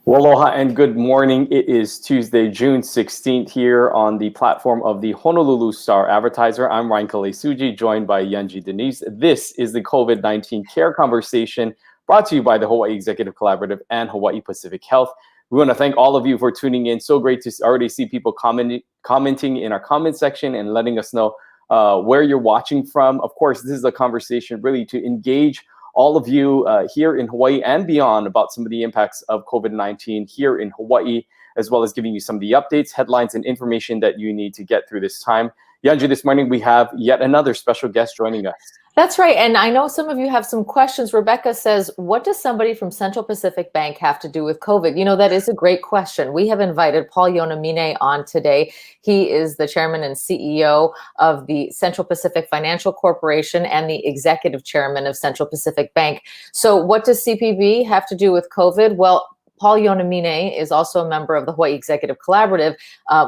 Well, aloha and good morning. It is Tuesday, June 16th here on the platform of the Honolulu Star Advertiser. I'm Ryan Kalesuji, joined by Yunji Denise. This is the COVID-19 Care Conversation brought to you by the Hawaii Executive Collaborative and Hawaii Pacific Health. We want to thank all of you for tuning in. So great to already see people commenting in our comment section and letting us know where you're watching from. Of course, this is a conversation really to engage all of you here in Hawaii and beyond about some of the impacts of COVID-19 here in Hawaii, as well as giving you some of the updates, headlines, and information that you need to get through this time. Yunji, this morning we have yet another special guest joining us. That's right. And I know some of you have some questions. Rebecca says, what does somebody from Central Pacific Bank have to do with COVID? You know, that is a great question. We have invited Paul Yonamine on today. He is the chairman and CEO of the Central Pacific Financial Corporation and the executive chairman of Central Pacific Bank. So what does CPB have to do with COVID? Well, Paul Yonamine is also a member of the Hawaii Executive Collaborative,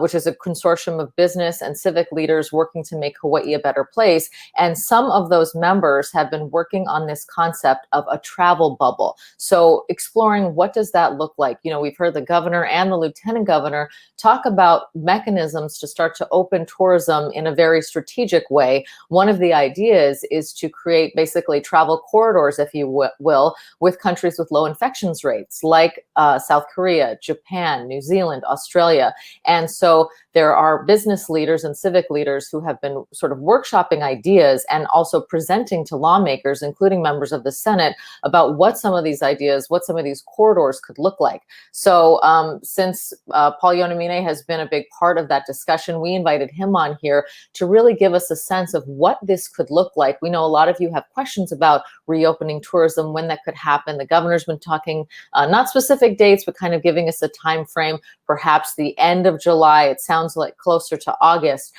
which is a consortium of business and civic leaders working to make Hawaii a better place. And some of those members have been working on this concept of a travel bubble. So exploring what does that look like? You know, we've heard the governor and the lieutenant governor talk about mechanisms to start to open tourism in a very strategic way. One of the ideas is to create basically travel corridors, if you will, with countries with low infections rates, like South Korea, Japan, New Zealand, Australia. And so there are business leaders and civic leaders who have been sort of workshopping ideas and also presenting to lawmakers, including members of the Senate, about what some of these ideas, what some of these corridors could look like. So since Paul Yonamine has been a big part of that discussion, we invited him on here to really give us a sense of what this could look like. We know a lot of you have questions about reopening tourism, when that could happen. The governor's been talking, not specific dates, but kind of giving us a time frame, perhaps the end of July. It sounds like closer to August.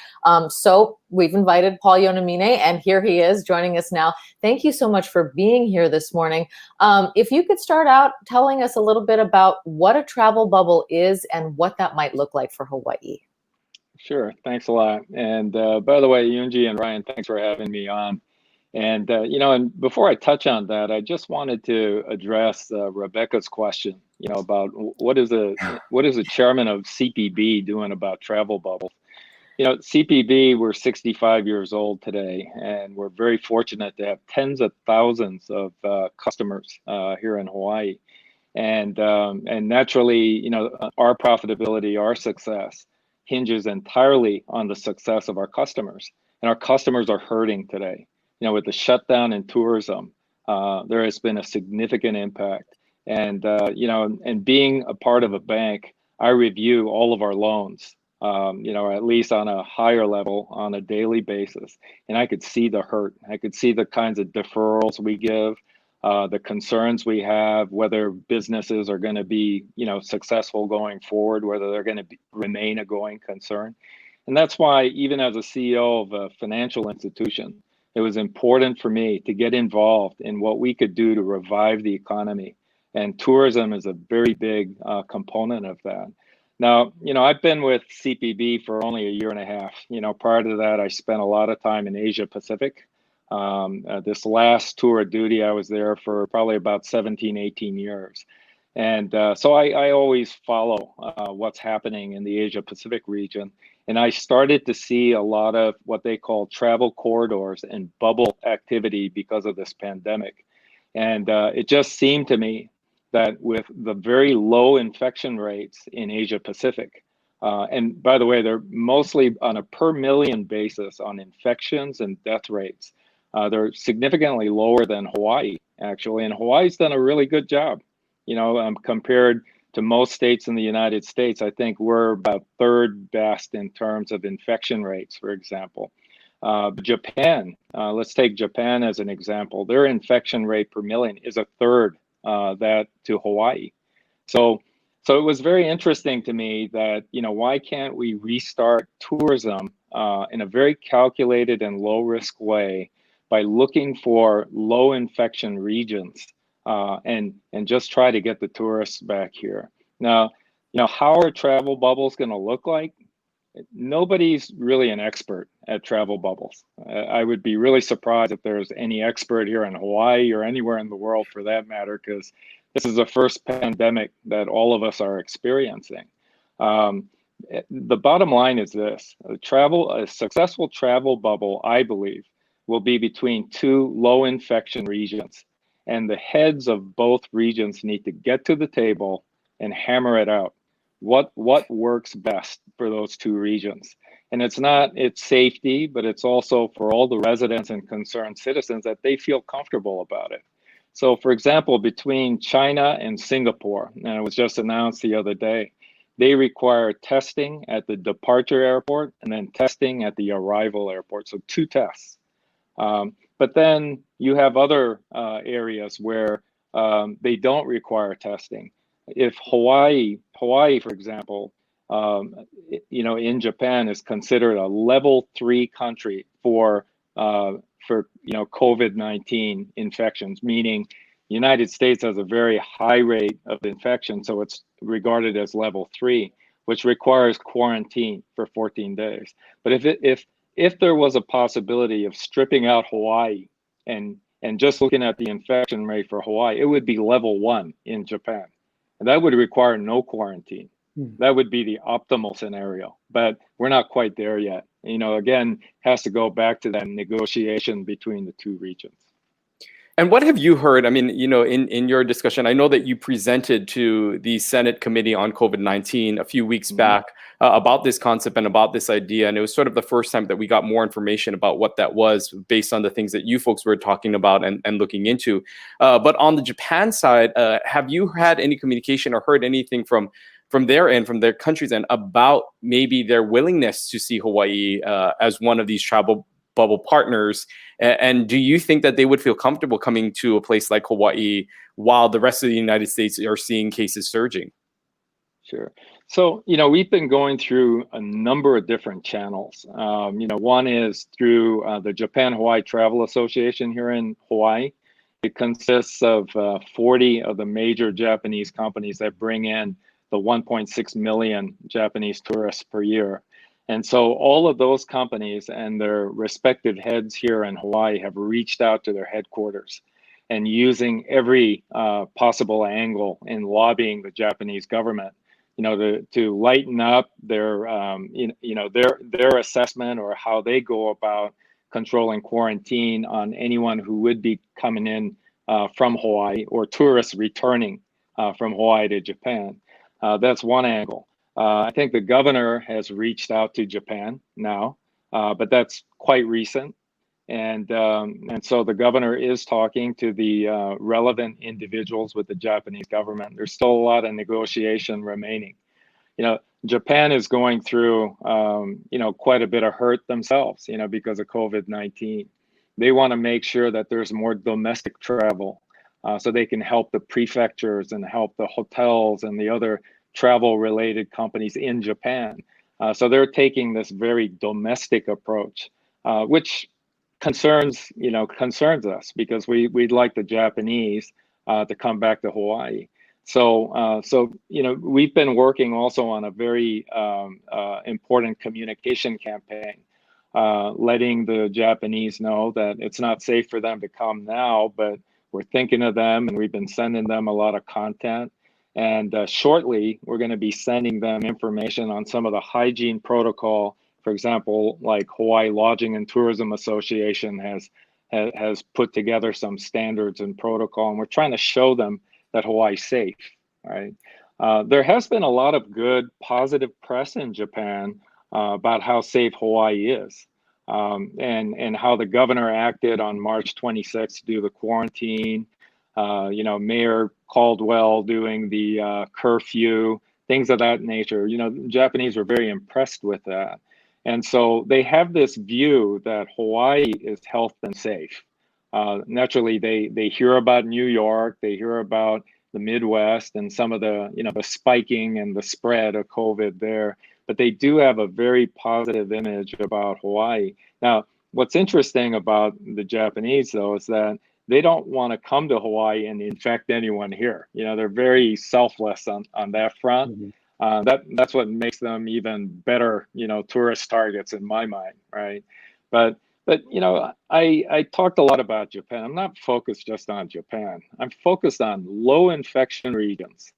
So we've invited Paul Yonamine, and here he is joining us now. Thank you so much for being here this morning. If you could start out telling us a little bit about what a travel bubble is and what that might look like for Hawaii. Sure, thanks a lot. And by the way, Yunji and Ryan, thanks for having me on. And and before I touch on that, I just wanted to address Rebecca's question, about what is a chairman of CPB doing about travel bubbles. CPB, we're 65 years old today, and we're very fortunate to have tens of thousands of customers here in Hawaii. And naturally, our profitability, our success hinges entirely on the success of our customers. And our customers are hurting today. With the shutdown in tourism, there has been a significant impact. And, and being a part of a bank, I review all of our loans, at least on a higher level on a daily basis. And I could see the hurt. I could see the kinds of deferrals we give, the concerns we have, whether businesses are going to be, successful going forward, whether they're going to remain a going concern. And that's why even as a CEO of a financial institution, it was important for me to get involved in what we could do to revive the economy. And tourism is a very big component of that. Now, I've been with CPB for only a year and a half. Prior to that, I spent a lot of time in Asia Pacific. This last tour of duty, I was there for probably about 17, 18 years. And so I always follow what's happening in the Asia Pacific region. And I started to see a lot of what they call travel corridors and bubble activity because of this pandemic. And it just seemed to me that with the very low infection rates in Asia Pacific, and by the way, they're mostly on a per million basis on infections and death rates. They're significantly lower than Hawaii, actually. And Hawaii's done a really good job, compared to most states in the United States. I think we're about third best in terms of infection rates, for example. Japan, let's take Japan as an example. Their infection rate per million is a third that to Hawaii. So it was very interesting to me that, why can't we restart tourism in a very calculated and low risk way by looking for low infection regions and just try to get the tourists back here. Now, how are travel bubbles going to look like? Nobody's really an expert at travel bubbles. I would be really surprised if there's any expert here in Hawaii or anywhere in the world for that matter, because this is the first pandemic that all of us are experiencing. The bottom line is this: a successful travel bubble, I believe, will be between two low infection regions, and the heads of both regions need to get to the table and hammer it out. What works best for those two regions? And it's safety, but it's also for all the residents and concerned citizens that they feel comfortable about it. So for example, between China and Singapore, and it was just announced the other day, they require testing at the departure airport and then testing at the arrival airport. So 2 tests. But then you have other areas where they don't require testing. If Hawaii, for example, in Japan is considered a level 3 country for COVID-19 infections, meaning the United States has a very high rate of infection, so it's regarded as level 3, which requires quarantine for 14 days. But if there was a possibility of stripping out Hawaii and just looking at the infection rate for Hawaii, it would be level 1 in Japan. And that would require no quarantine. That would be the optimal scenario, but we're not quite there yet. Again, has to go back to that negotiation between the two regions. And what have you heard? I mean, in your discussion, I know that you presented to the Senate Committee on COVID-19 a few weeks back about this concept and about this idea. And it was sort of the first time that we got more information about what that was based on the things that you folks were talking about and looking into. But on the Japan side, have you had any communication or heard anything from their end, from their country's end, about maybe their willingness to see Hawaii as one of these travel bubble partners? And do you think that they would feel comfortable coming to a place like Hawaii while the rest of the United States are seeing cases surging? Sure. So, we've been going through a number of different channels. One is through the Japan-Hawaii Travel Association here in Hawaii. It consists of 40 of the major Japanese companies that bring in the 1.6 million Japanese tourists per year. And so all of those companies and their respective heads here in Hawaii have reached out to their headquarters and using every possible angle in lobbying the Japanese government, to lighten up their assessment or how they go about controlling quarantine on anyone who would be coming in from Hawaii or tourists returning from Hawaii to Japan. That's one angle. I think the governor has reached out to Japan now, but that's quite recent. And so the governor is talking to the relevant individuals with the Japanese government. There's still a lot of negotiation remaining. Japan is going through, quite a bit of hurt themselves, because of COVID-19. They want to make sure that there's more domestic travel so they can help the prefectures and help the hotels and the other travel related companies in Japan. So they're taking this very domestic approach, which concerns us because we'd like the Japanese to come back to Hawaii. So we've been working also on a very important communication campaign, letting the Japanese know that it's not safe for them to come now, but we're thinking of them and we've been sending them a lot of content. And shortly, we're going to be sending them information on some of the hygiene protocol. For example, like Hawaii Lodging and Tourism Association has put together some standards and protocol, and we're trying to show them that Hawaii's safe, right? There has been a lot of good, positive press in Japan about how safe Hawaii is, and how the governor acted on March 26th to do the quarantine. Mayor Caldwell doing the curfew, things of that nature. The Japanese were very impressed with that. And so they have this view that Hawaii is health and safe. Naturally, they hear about New York, they hear about the Midwest and some of the, the spiking and the spread of COVID there, but they do have a very positive image about Hawaii. Now, what's interesting about the Japanese, though, is that they don't want to come to Hawaii and infect anyone here. They're very selfless on that front. Mm-hmm. That's what makes them even better, tourist targets in my mind, right? But But I talked a lot about Japan. I'm not focused just on Japan. I'm focused on low infection regions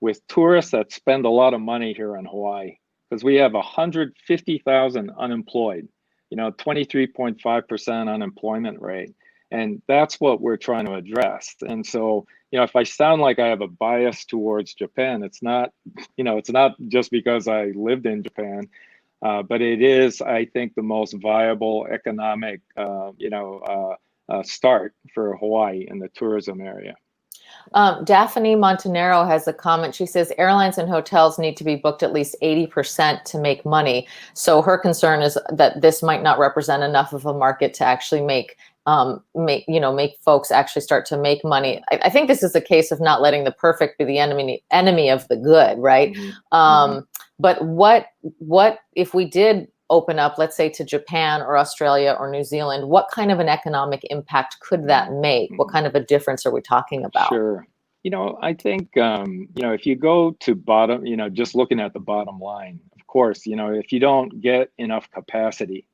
with tourists that spend a lot of money here in Hawaii, because we have 150,000 unemployed, 23.5% unemployment rate. And that's what we're trying to address. And so, if I sound like I have a bias towards Japan, it's not, it's not just because I lived in Japan. But it is, I think, the most viable economic, start for Hawaii in the tourism area. Daphne Montanero has a comment. She says airlines and hotels need to be booked at least 80% to make money. So her concern is that this might not represent enough of a market to actually make folks actually start to make money. I think this is a case of not letting the perfect be the enemy of the good, right? Mm-hmm. But what if we did open up, let's say, to Japan or Australia or New Zealand, what kind of an economic impact could that make? What kind of a difference are we talking about? Sure. I think, if you go to bottom, just looking at the bottom line, of course, if you don't get enough capacity,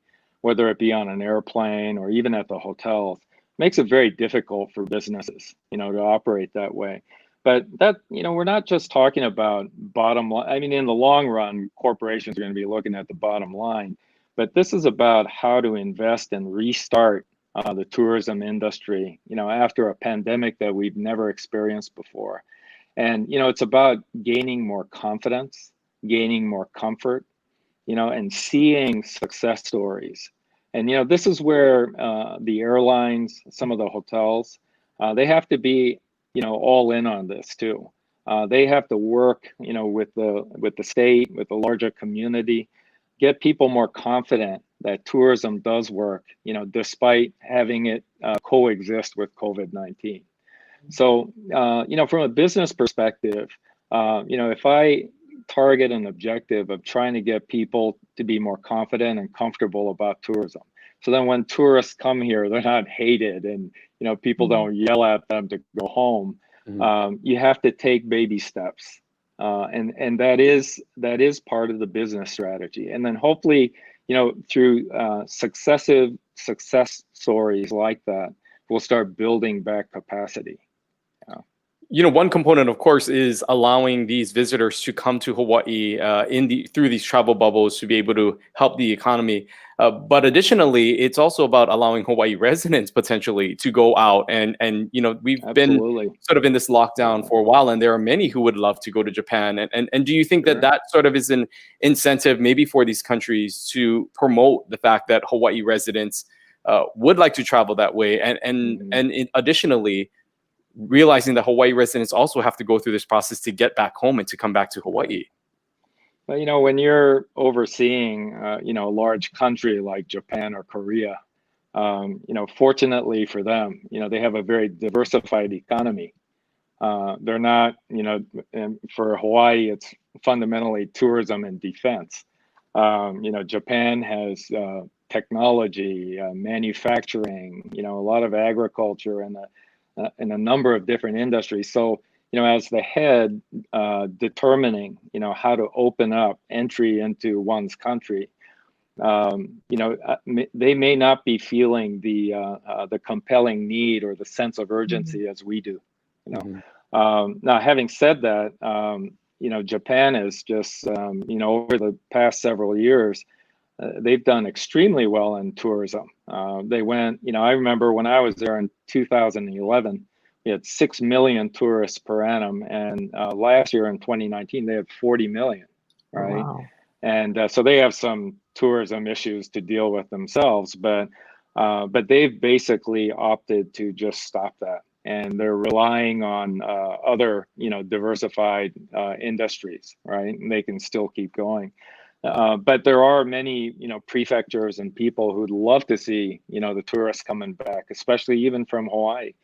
whether it be on an airplane or even at the hotels, makes it very difficult for businesses, to operate that way. But that, we're not just talking about bottom line. I mean, in the long run, corporations are going to be looking at the bottom line, but this is about how to invest and restart the tourism industry, after a pandemic that we've never experienced before. And, it's about gaining more confidence, gaining more comfort, and seeing success stories. And, this is where the airlines, some of the hotels, they have to be, all in on this too. They have to work, with the state, with the larger community, get people more confident that tourism does work, despite having it coexist with COVID-19. So, from a business perspective, if I target an objective of trying to get people to be more confident and comfortable about tourism, so then when tourists come here, they're not hated and, people don't yell at them to go home. You have to take baby steps. And that is part of the business strategy. And then hopefully, through successive success stories like that, we'll start building back capacity. One component, of course, is allowing these visitors to come to Hawaii through these travel bubbles to be able to help the economy. But additionally, it's also about allowing Hawaii residents potentially to go out and we've Absolutely. been sort of in this lockdown for a while, and there are many who would love to go to Japan. And do you think Sure. that sort of is an incentive maybe for these countries to promote the fact that Hawaii residents would like to travel that way, and additionally, realizing that Hawaii residents also have to go through this process to get back home and to come back to Hawaii? Well, when you're overseeing, a large country like Japan or Korea, fortunately for them, they have a very diversified economy. They're not, and for Hawaii, it's fundamentally tourism and defense. Japan has technology, manufacturing, a lot of agriculture, and a number of different industries. So, as the head determining, how to open up entry into one's country, they may not be feeling the compelling need or the sense of urgency as we do. Now, having said that, Japan is just, over the past several years, they've done extremely well in tourism. They went, I remember when I was there in 2011, we had 6 million tourists per annum. And last year in 2019, they had 40 million, right? Wow. And so they have some tourism issues to deal with themselves, but they've basically opted to just stop that. And they're relying on other, diversified industries, right? And they can still keep going. But there are many, prefectures and people who'd love to see, the tourists coming back, especially even from Hawaii.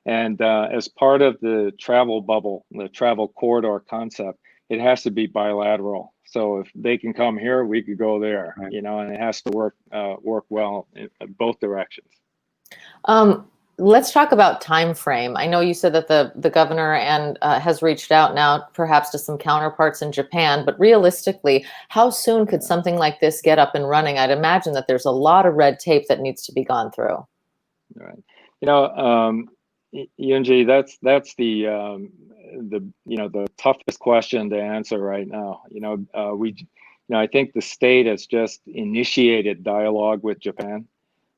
And as part of the travel bubble, the travel corridor concept, it has to be bilateral. So if they can come here, we could go there, and it has to work well in both directions. let's talk about time frame. I know you said that the governor and has reached out now perhaps to some counterparts in Japan, but realistically, how soon could something like this get up and running? I'd imagine that there's a lot of red tape that needs to be gone through. Right. Yunji, that's the toughest question to answer right now. I think the state has just initiated dialogue with Japan,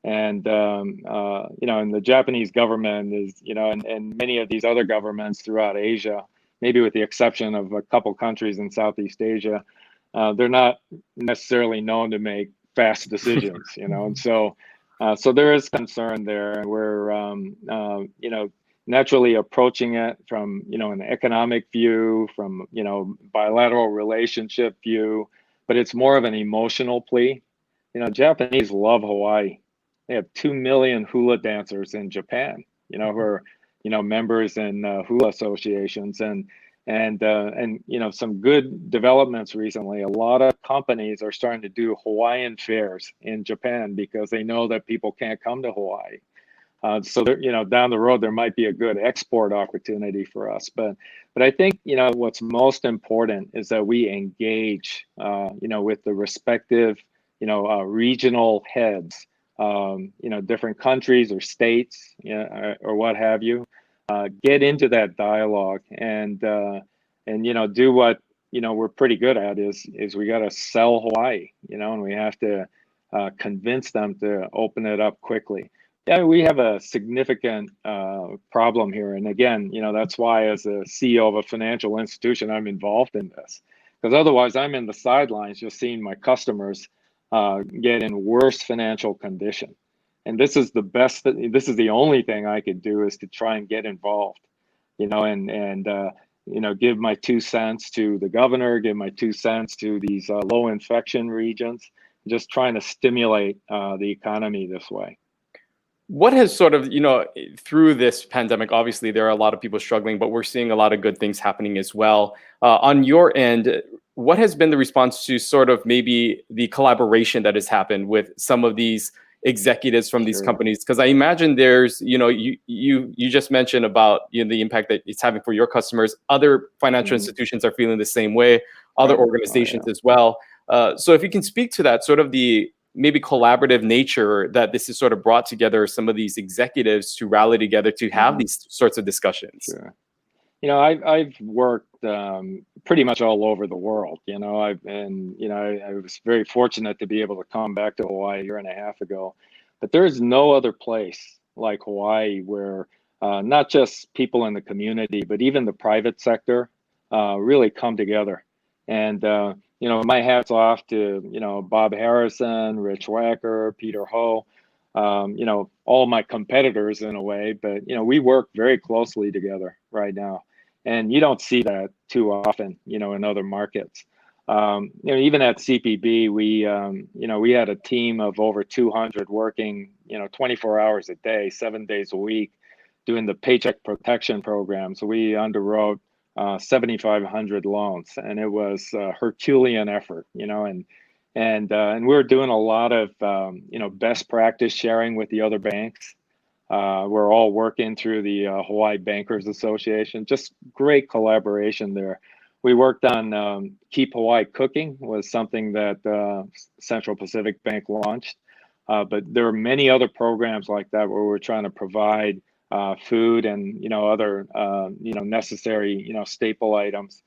and and the Japanese government is, and many of these other governments throughout Asia, maybe with the exception of a couple countries in Southeast Asia, they're not necessarily known to make fast decisions, and so there is concern there, and we're naturally approaching it from an economic view, from bilateral relationship view, but it's more of an emotional plea. Japanese love Hawaii. They have 2 million hula dancers in Japan, who are members in hula associations, and some good developments recently. A lot of companies are starting to do Hawaiian fairs in Japan because they know that people can't come to Hawaii. So down the road there might be a good export opportunity for us. But I think what's most important is that we engage with the respective regional heads, different countries or states, or what have you. Get into that dialogue and do what we're pretty good at is we got to sell Hawaii, and we have to convince them to open it up quickly. Yeah, we have a significant problem here, and again, that's why as a CEO of a financial institution, I'm involved in this, because otherwise I'm in the sidelines just seeing my customers get in worse financial condition. And this is the only thing I could do is to try and get involved, and give my 2 cents to the governor, give my 2 cents to these low infection regions, just trying to stimulate the economy this way. What has sort of, through this pandemic, obviously there are a lot of people struggling, but we're seeing a lot of good things happening as well. On your end, what has been the response to sort of maybe the collaboration that has happened with some of these executives from these companies? Because I imagine there's, you just mentioned about the impact that it's having for your customers. Other financial institutions are feeling the same way, other organizations as well. So if you can speak to that, sort of the maybe collaborative nature that this has sort of brought together some of these executives to rally together to have these sorts of discussions. Sure. I've worked pretty much all over the world. I was very fortunate to be able to come back to Hawaii a year and a half ago. But there is no other place like Hawaii where not just people in the community, but even the private sector really come together. And my hat's off to Bob Harrison, Rich Wacker, Peter Ho, all my competitors in a way. But we work very closely together right now. And you don't see that too often, in other markets. Even at CPB, we had a team of over 200 working, 24 hours a day, 7 days a week, doing the Paycheck Protection Program. So we underwrote 7,500 loans, and it was a Herculean effort, and we're doing a lot of best practice sharing with the other banks. We're all working through the Hawaii Bankers Association. Just great collaboration there. We worked on Keep Hawaii Cooking, was something that Central Pacific Bank launched. But there are many other programs like that where we're trying to provide food and other necessary staple items.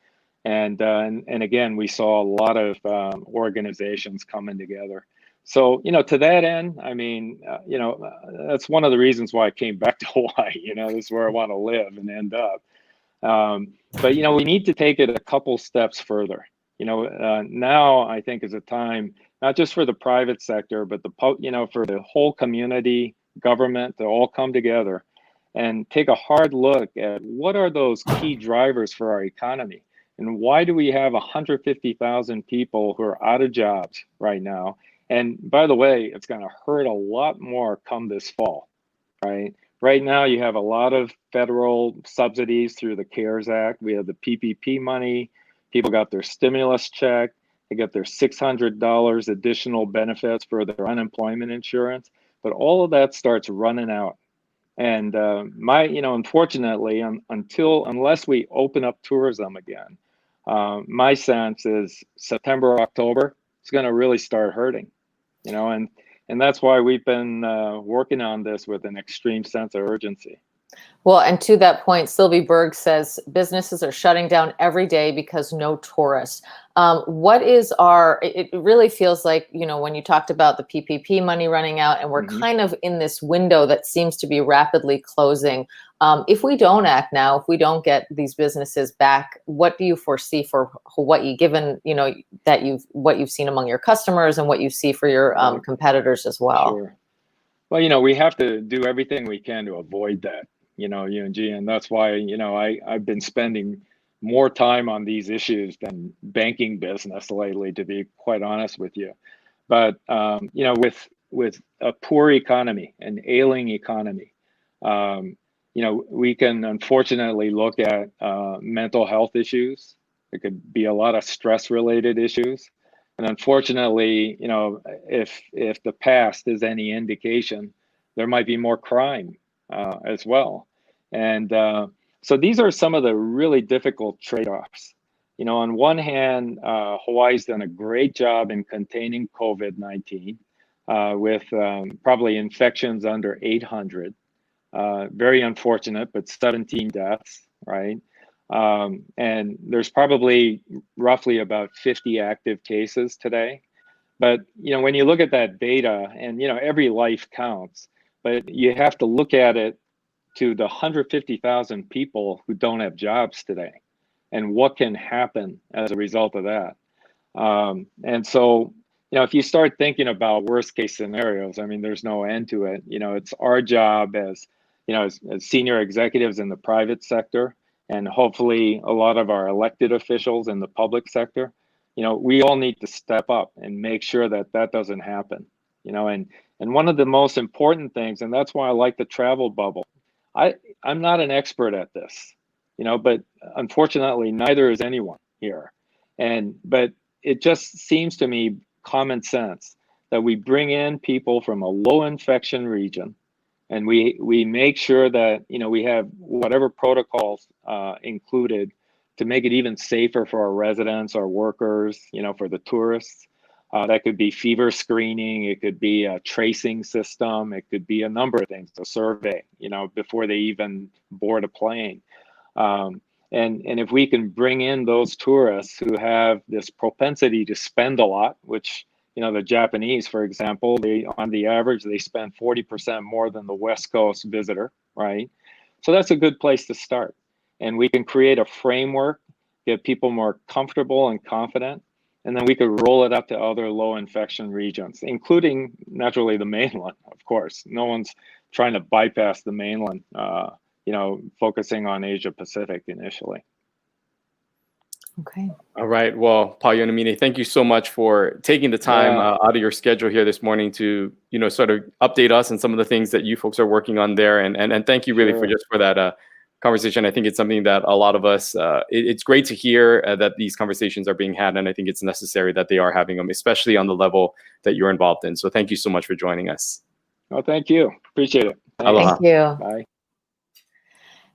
And again, we saw a lot of organizations coming together. So, to that end, I mean, that's one of the reasons why I came back to Hawaii. This is where I want to live and end up. But, we need to take it a couple steps further. Now I think is a time, not just for the private sector, but for the whole community, government to all come together and take a hard look at what are those key drivers for our economy. And why do we have 150,000 people who are out of jobs right now? And by the way, it's going to hurt a lot more come this fall, right? Right now, you have a lot of federal subsidies through the CARES Act. We have the PPP money. People got their stimulus check. They got their $600 additional benefits for their unemployment insurance. But all of that starts running out And unfortunately, unless we open up tourism again, my sense is September, October, it's going to really start hurting, and that's why we've been working on this with an extreme sense of urgency. Well, and to that point, Sylvie Berg says businesses are shutting down every day because no tourists. What is it really feels like, when you talked about the PPP money running out and we're kind of in this window that seems to be rapidly closing. If we don't act now, if we don't get these businesses back, what do you foresee for Hawaii, given, what you've seen among your customers and what you see for your competitors as well? Sure. Well, we have to do everything we can to avoid that. UNG, and that's why, I've been spending more time on these issues than banking business lately, to be quite honest with you. But, with a poor economy, an ailing economy, we can unfortunately look at mental health issues. It could be a lot of stress related issues. And unfortunately, if the past is any indication, there might be more crime as well. And so these are some of the really difficult trade-offs. On one hand, Hawaii's done a great job in containing COVID-19 with probably infections under 800. Very unfortunate, but 17 deaths, right? And there's probably roughly about 50 active cases today. But, when you look at that data, and, every life counts, but you have to look at it to the 150,000 people who don't have jobs today and what can happen as a result of that. And so, if you start thinking about worst case scenarios, I mean, there's no end to it. It's our job as senior executives in the private sector, and hopefully a lot of our elected officials in the public sector, we all need to step up and make sure that that doesn't happen, and one of the most important things, and that's why I like the travel bubble. I'm not an expert at this, but unfortunately, neither is anyone here. But it just seems to me common sense that we bring in people from a low infection region, and we make sure that, we have whatever protocols included to make it even safer for our residents, our workers, for the tourists. That could be fever screening, it could be a tracing system, it could be a number of things, a survey, before they even board a plane. And if we can bring in those tourists who have this propensity to spend a lot, which, the Japanese, for example, on the average, they spend 40% more than the West Coast visitor, right? So that's a good place to start. And we can create a framework, get people more comfortable and confident, and then we could roll it up to other low infection regions, including naturally the mainland, of course. No one's trying to bypass the mainland, focusing on Asia Pacific initially. Okay. All right. Well, Paul Yonamine, thank you so much for taking the time out of your schedule here this morning to, sort of update us on some of the things that you folks are working on there. And thank you really for that conversation. I think it's something that a lot of us, it's great to hear that these conversations are being had. And I think it's necessary that they are having them, especially on the level that you're involved in. So thank you so much for joining us. Oh, thank you. Appreciate it. Aloha. Thank you. Bye.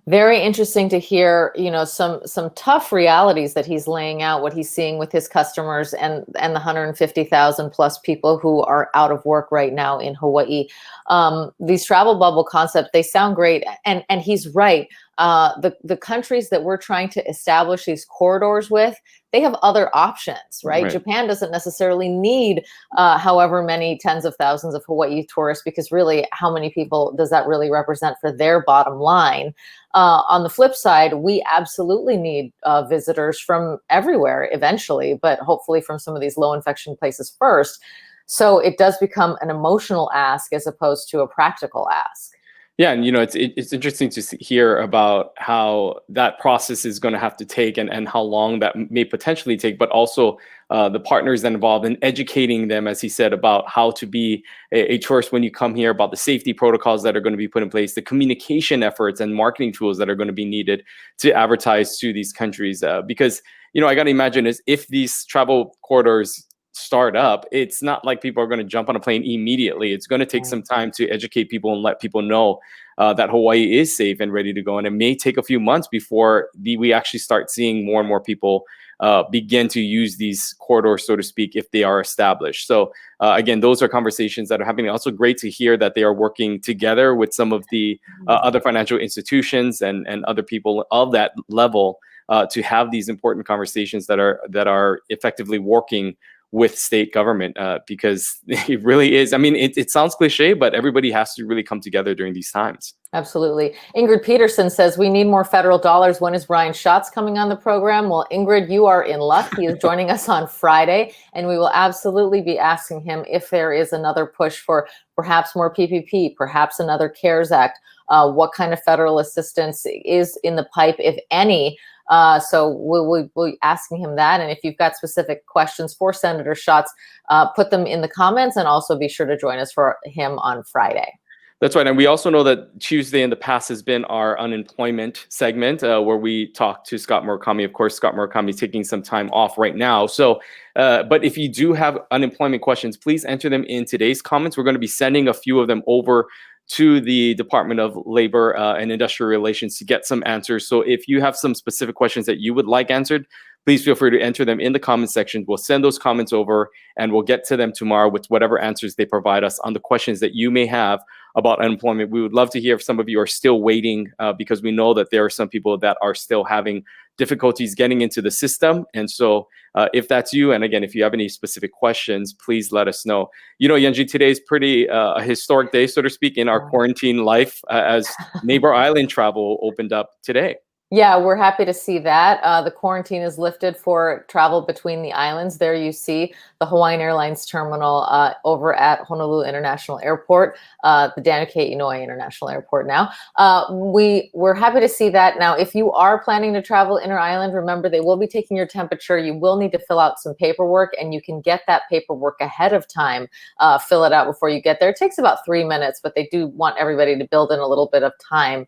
Very interesting to hear, some tough realities that he's laying out, what he's seeing with his customers and the 150,000 plus people who are out of work right now in Hawaii. These travel bubble concepts, they sound great. And he's right. The countries that we're trying to establish these corridors with, they have other options, right? Japan doesn't necessarily need however many tens of thousands of Hawaii tourists, because really, how many people does that really represent for their bottom line? On the flip side, we absolutely need visitors from everywhere eventually, but hopefully from some of these low infection places first. So it does become an emotional ask as opposed to a practical ask. Yeah, and it's interesting to hear about how that process is going to have to take and how long that may potentially take, but also the partners involved in educating them, as he said, about how to be a tourist when you come here, about the safety protocols that are going to be put in place, the communication efforts and marketing tools that are going to be needed to advertise to these countries. Because, I got to imagine is if these travel corridors start up, it's not like people are going to jump on a plane immediately. It's going to take some time to educate people and let people know that Hawaii is safe and ready to go. And it may take a few months before we actually start seeing more and more people begin to use these corridors, so to speak, if they are established. So again, those are conversations that are happening. Also great to hear that they are working together with some of the other financial institutions and other people of that level to have these important conversations that are effectively working with state government, because it really is. I mean, it sounds cliche, but everybody has to really come together during these times. Absolutely. Ingrid Peterson says, we need more federal dollars. When is Ryan Schatz coming on the program? Well, Ingrid, you are in luck. He is joining us on Friday, and we will absolutely be asking him if there is another push for perhaps more PPP, perhaps another CARES Act, what kind of federal assistance is in the pipe, if any. So we'll be asking him that. And if you've got specific questions for Senator Schatz, put them in the comments, and also be sure to join us for him on Friday. That's right. And we also know that Tuesday in the past has been our unemployment segment, where we talk to Scott Murakami. Of course, Scott Murakami is taking some time off right now. So, but if you do have unemployment questions, please enter them in today's comments. We're going to be sending a few of them over to the Department of Labor and Industrial Relations to get some answers. So if you have some specific questions that you would like answered, please feel free to enter them in the comment section. We'll send those comments over, and we'll get to them tomorrow with whatever answers they provide us on the questions that you may have about unemployment. We would love to hear if some of you are still waiting, because we know that there are some people that are still having difficulties getting into the system. And so if that's you, and again, if you have any specific questions, please let us know. You know, Yunji, today is pretty a historic day, so to speak, in our quarantine life, as Neighbor Island travel opened up today. Yeah, we're happy to see that. The quarantine is lifted for travel between the islands. There you see the Hawaiian Airlines terminal over at Honolulu International Airport, the Daniel K. Inouye International Airport now. We're happy to see that. Now, if you are planning to travel inter-island, remember they will be taking your temperature. You will need to fill out some paperwork, and you can get that paperwork ahead of time. Fill it out before you get there. It takes about 3 minutes, but they do want everybody to build in a little bit of time.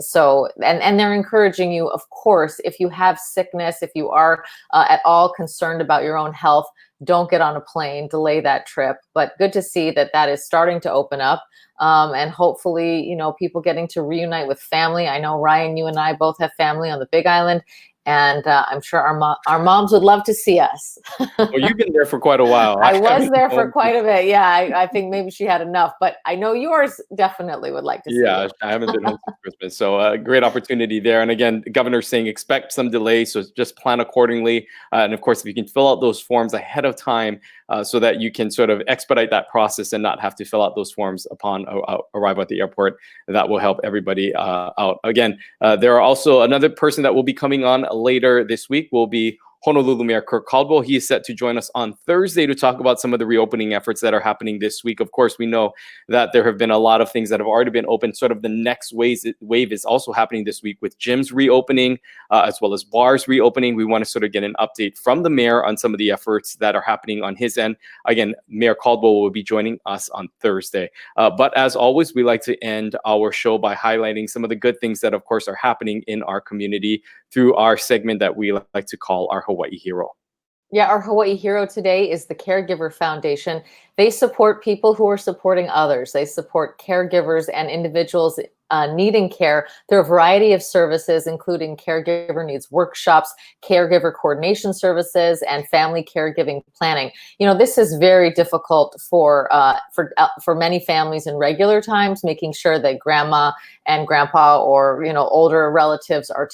So, and they're encouraging you, of course, if you have sickness, if you are at all concerned about your own health, don't get on a plane, delay that trip. But good to see that that is starting to open up. And hopefully, you know, people getting to reunite with family. I know, Ryan, you and I both have family on the Big Island. And I'm sure our moms would love to see us. Well, you've been there for quite a while. I was there for quite a bit. Yeah, I think maybe she had enough, but I know yours definitely would like to see. Yeah, I haven't been home since Christmas. So a great opportunity there. And again, the governor's saying expect some delay, so just plan accordingly. And of course, if you can fill out those forms ahead of time, so that you can sort of expedite that process and not have to fill out those forms upon arrival at the airport, that will help everybody out. Again, there are also another person that will be coming on later this week will be Honolulu Mayor Kirk Caldwell. He is set to join us on Thursday to talk about some of the reopening efforts that are happening this week. Of course, we know that there have been a lot of things that have already been opened. Sort of the next wave is also happening this week with gyms reopening, as well as bars reopening. We want to sort of get an update from the mayor on some of the efforts that are happening on his end. Again, Mayor Caldwell will be joining us on Thursday. But as always, we like to end our show by highlighting some of the good things that, of course, are happening in our community through our segment that we like to call our Hawaii Hero. Yeah, our Hawaii Hero today is the Caregiver Foundation. They support people who are supporting others. They support caregivers and individuals needing care through a variety of services, including caregiver needs workshops, caregiver coordination services, and family caregiving planning. You know, this is very difficult for many families in regular times, making sure that grandma and grandpa or, you know, older relatives are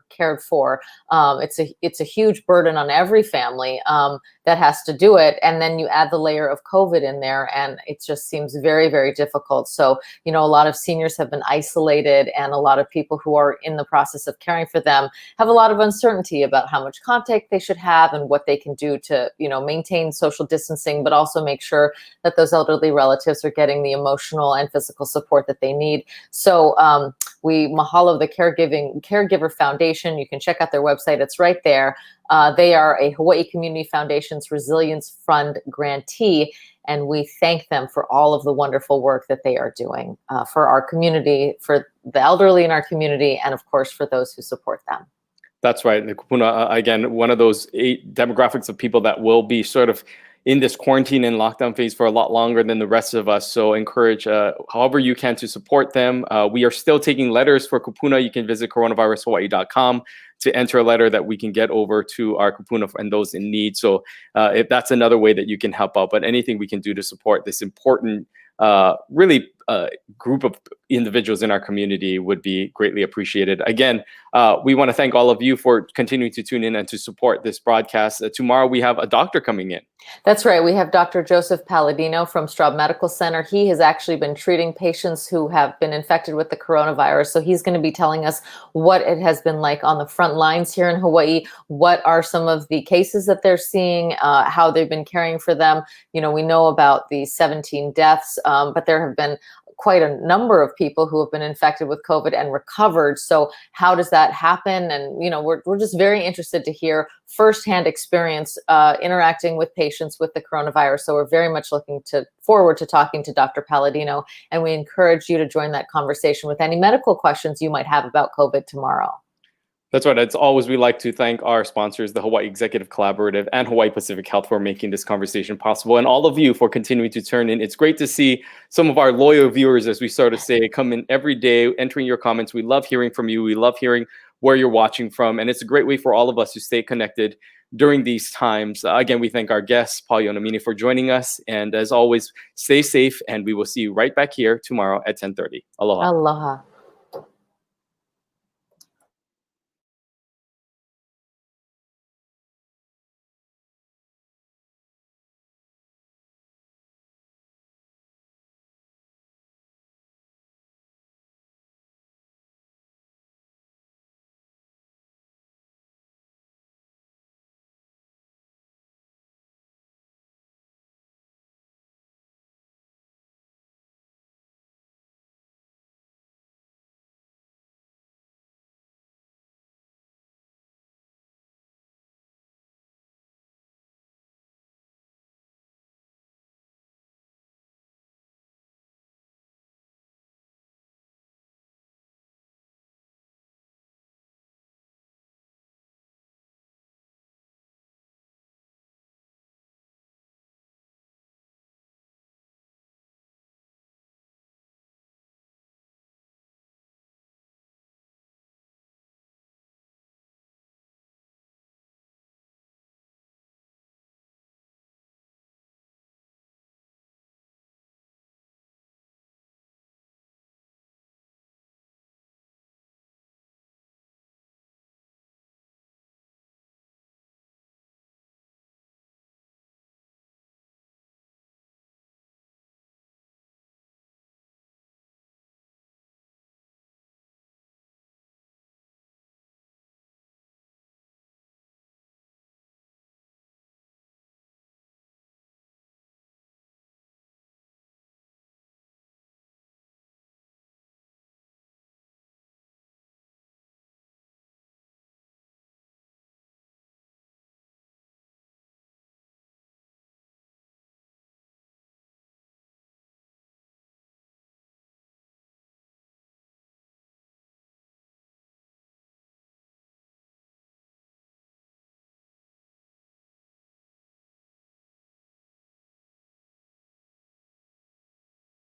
cared for. It's a huge burden on every family that has to do it. And then you add the layer of COVID in there, and it just seems very, very difficult. So, you know, a lot of seniors have been isolated, and a lot of people who are in the process of caring for them have a lot of uncertainty about how much contact they should have and what they can do to, you know, maintain social distancing, but also make sure that those elderly relatives are getting the emotional and physical support that they need. So we mahalo the Caregiver Foundation. You can check out their website. It's right there. They are a Hawaii Community Foundation's Resilience Fund grantee, and we thank them for all of the wonderful work that they are doing for our community, for the elderly in our community, and of course for those who support them. That's right. Kupuna, again, one of those 8 demographics of people that will be sort of in this quarantine and lockdown phase for a lot longer than the rest of us. So encourage however you can to support them. We are still taking letters for kupuna. You can visit coronavirushawaii.com to enter a letter that we can get over to our kupuna and those in need. So if that's another way that you can help out, but anything we can do to support this important, really group of individuals in our community would be greatly appreciated. Again, we want to thank all of you for continuing to tune in and to support this broadcast. Tomorrow we have a doctor coming in. That's right. We have Dr. Joseph Palladino from Straub Medical Center. He has actually been treating patients who have been infected with the coronavirus. So he's going to be telling us what it has been like on the front lines here in Hawaii. What are some of the cases that they're seeing, how they've been caring for them. You know, we know about the 17 deaths, but there have been quite a number of people who have been infected with COVID and recovered. So how does that happen? And, you know, we're just very interested to hear firsthand experience interacting with patients with the coronavirus. So we're very much looking forward to talking to Dr. Palladino, and we encourage you to join that conversation with any medical questions you might have about COVID tomorrow. That's right. As always, we like to thank our sponsors, the Hawaii Executive Collaborative and Hawaii Pacific Health, for making this conversation possible, and all of you for continuing to turn in. It's great to see some of our loyal viewers, as we sort of say, come in every day, entering your comments. We love hearing from you. We love hearing where you're watching from, and it's a great way for all of us to stay connected during these times. Again, we thank our guest, Paul Yonamine, for joining us, and as always, stay safe, and we will see you right back here tomorrow at 10:30. Aloha. Aloha.